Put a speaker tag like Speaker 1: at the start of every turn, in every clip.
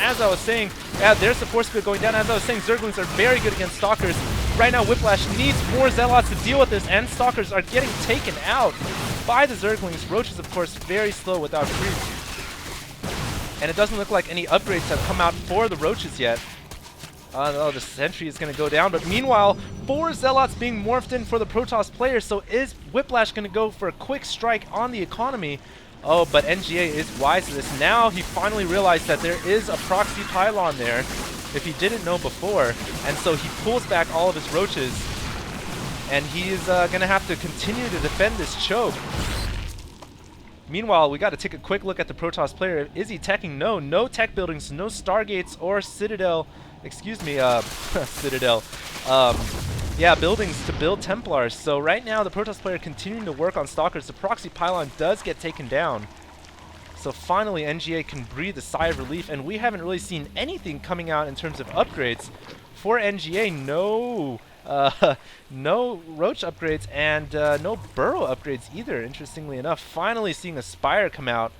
Speaker 1: as I was saying, there's the force field going down. As I was saying, Zerglings are very good against Stalkers. Right now, Whiplash needs more Zealots to deal with this, and Stalkers are getting taken out by the Zerglings. Roaches, of course, very slow without creeps. And it doesn't look like any upgrades have come out for the Roaches yet. Oh, the sentry is going to go down, but meanwhile, 4 Zealots being morphed in for the Protoss player, so is Whiplash going to go for a quick strike on the economy? Oh, but NGA is wise to this. Now he finally realized that there is a proxy pylon there, if he didn't know before, and so he pulls back all of his roaches, and he's going to have to continue to defend this choke. Meanwhile, we got to take a quick look at the Protoss player. Is he teching? No. No tech buildings, no Stargates or Citadel. Excuse me, Citadel. Yeah, buildings to build Templars. So right now, the Protoss player continuing to work on Stalkers. The proxy pylon does get taken down. So finally, NGA can breathe a sigh of relief, and we haven't really seen anything coming out in terms of upgrades. For NGA, no Roach upgrades and no Burrow upgrades either, interestingly enough. Finally seeing a Spire come out.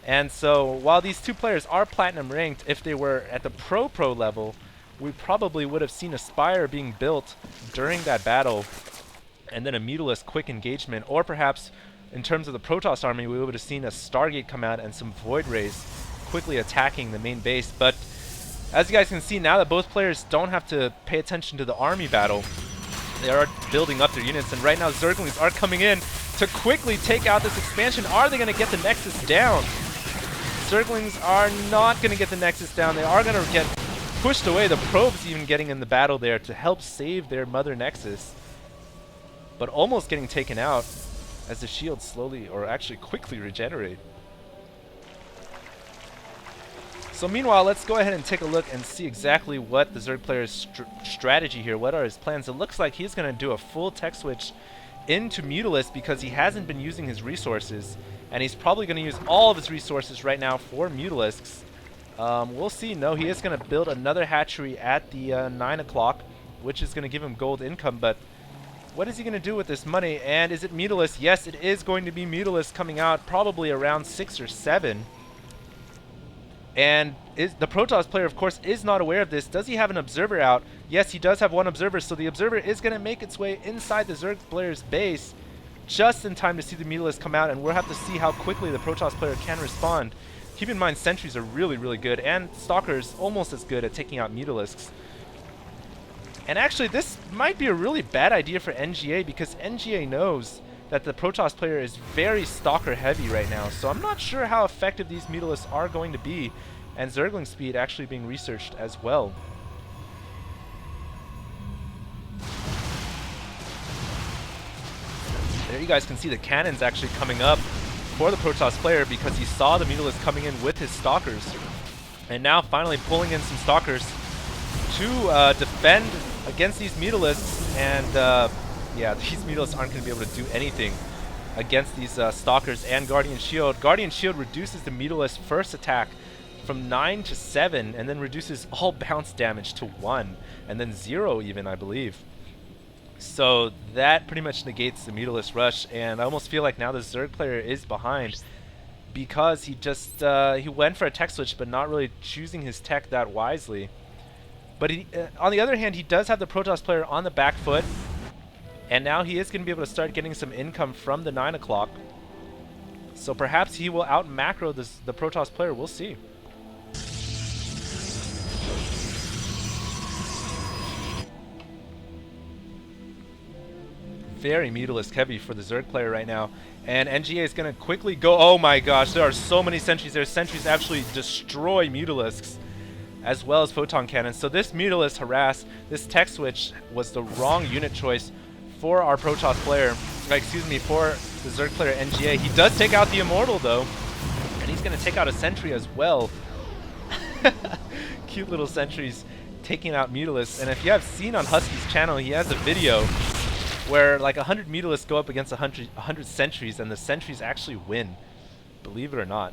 Speaker 1: And so while these two players are Platinum ranked, if they were at the Pro level, we probably would have seen a Spire being built during that battle, and then a Mutalisk quick engagement, or perhaps in terms of the Protoss army, we would have seen a Stargate come out and some Void Rays quickly attacking the main base. But as you guys can see, now that both players don't have to pay attention to the army battle, they are building up their units, and right now Zerglings are coming in to quickly take out this expansion. Are they going to get the Nexus down? Zerglings are not going to get the Nexus down. They are going to get pushed away. The probes even getting in the battle there to help save their mother Nexus, but almost getting taken out as the shields slowly, or actually quickly, regenerate. So meanwhile, let's go ahead and take a look and see exactly what the Zerg player's strategy here. What are his plans? It looks like he's going to do a full tech switch into Mutalisk because he hasn't been using his resources, and he's probably going to use all of his resources right now for Mutalisks. We'll see. No, he is going to build another hatchery at the 9 o'clock, which is going to give him gold income, but what is he going to do with this money? And is it Mutalisk? Yes, it is going to be Mutalisk coming out probably around 6 or 7. And the Protoss player, of course, is not aware of this. Does he have an observer out? Yes, he does have one observer, so the observer is going to make its way inside the Zerg player's base just in time to see the Mutalisk come out, and we'll have to see how quickly the Protoss player can respond. Keep in mind, sentries are really, really good, and Stalkers almost as good at taking out Mutalisks. And actually, this might be a really bad idea for NGA, because NGA knows that the Protoss player is very Stalker heavy right now, so I'm not sure how effective these Mutalisks are going to be, and Zergling speed actually being researched as well. There you guys can see the cannons actually coming up for the Protoss player because he saw the Mutalisk coming in with his Stalkers, and now finally pulling in some Stalkers to defend against these Mutalisks. And yeah, these Mutalisks aren't going to be able to do anything against these Stalkers and Guardian Shield. Guardian Shield reduces the Mutalisk first attack from 9 to 7, and then reduces all bounce damage to 1, and then 0 even, I believe. So that pretty much negates the Mutalisk rush, and I almost feel like now the Zerg player is behind because he just he went for a tech switch, but not really choosing his tech that wisely. But he, on the other hand, he does have the Protoss player on the back foot, and now he is going to be able to start getting some income from the 9 o'clock. So perhaps he will out macro the Protoss player. We'll see. Very Mutalisk heavy for the Zerg player right now. And NGA is going to quickly go. Oh my gosh, there are so many sentries there. Sentries actually destroy Mutalisks as well as photon cannons. So this Mutalisk harass, this tech switch was the wrong unit choice for our Protoss player. Excuse me, for the Zerg player NGA. He does take out the Immortal though, and he's going to take out a sentry as well. Cute little sentries taking out Mutalisks. And if you have seen on Husky's channel, he has a video where like 100 Mutalisks go up against 100 sentries, and the sentries actually win, believe it or not.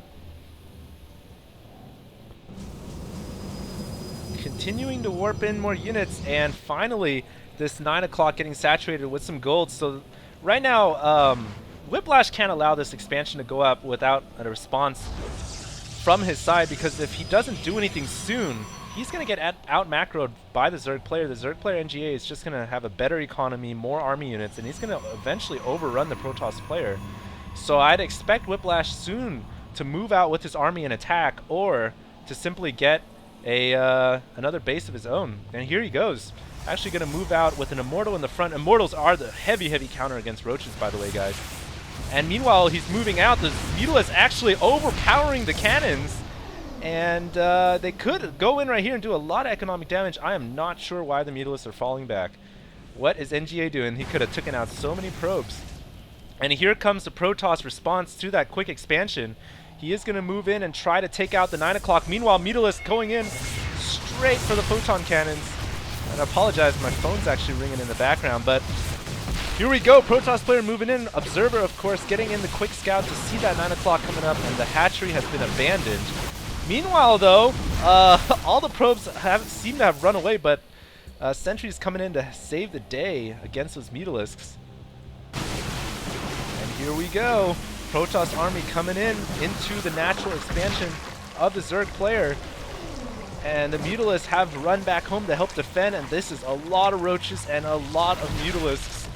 Speaker 1: Continuing to warp in more units, and finally this 9 o'clock getting saturated with some gold. So right now Whiplash can't allow this expansion to go up without a response from his side, because if he doesn't do anything soon, he's going to get out macroed by the Zerg player. The Zerg player NGA is just going to have a better economy, more army units, and he's going to eventually overrun the Protoss player. So I'd expect Whiplash soon to move out with his army and attack, or to simply get another base of his own. And here he goes. Actually going to move out with an Immortal in the front. Immortals are the heavy counter against Roaches, by the way, guys. And meanwhile, he's moving out. The Mutalisk actually overpowering the cannons. And they could go in right here and do a lot of economic damage. I am not sure why the Mutalisks are falling back. What is NGA doing? He could have taken out so many probes. And here comes the Protoss response to that quick expansion. He is going to move in and try to take out the 9 o'clock. Meanwhile, Mutalisk going in straight for the photon cannons. And I apologize, my phone's actually ringing in the background, but here we go. Protoss player moving in. Observer, of course, getting in the quick scout to see that 9 o'clock coming up, and the hatchery has been abandoned. Meanwhile, though, all the probes seem to have run away, but Sentry's coming in to save the day against those Mutalisks. And here we go. Protoss army coming in into the natural expansion of the Zerg player. And the Mutalisks have run back home to help defend, and this is a lot of Roaches and a lot of Mutalisks.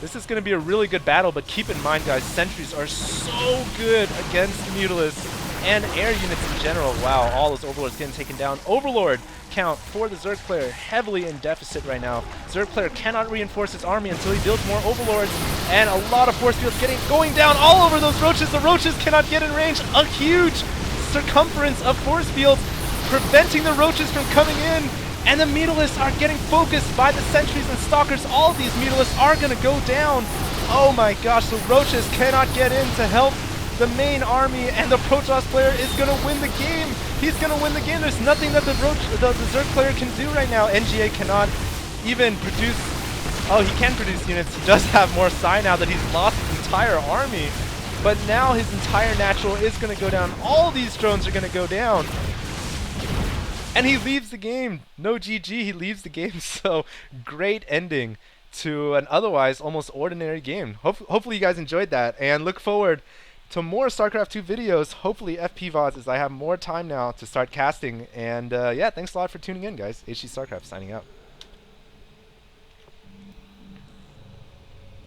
Speaker 1: This is going to be a really good battle, but keep in mind, guys, Sentries are so good against Mutalisks and air units in general. Wow, all those Overlords getting taken down. Overlord count for the Zerg player heavily in deficit right now. Zerg player cannot reinforce his army until he builds more Overlords, and a lot of force fields going down all over those Roaches. The Roaches cannot get in range. A huge circumference of force fields preventing the Roaches from coming in, and the Mutalisks are getting focused by the Sentries and Stalkers. All of these Mutalisks are going to go down. Oh my gosh, the Roaches cannot get in to help the main army, and the Protoss player is going to win the game. He's going to win the game. There's nothing that the Zerg player can do right now. NGA cannot even produce... Oh, he can produce units. He does have more psi now that he's lost his entire army. But now his entire natural is going to go down. All these drones are going to go down. And he leaves the game. No GG, he leaves the game. So, great ending to an otherwise almost ordinary game. Hopefully you guys enjoyed that, and look forward to more StarCraft 2 videos, hopefully FP VODs, as I have more time now to start casting. And yeah, thanks a lot for tuning in, guys. HG Starcraft signing out.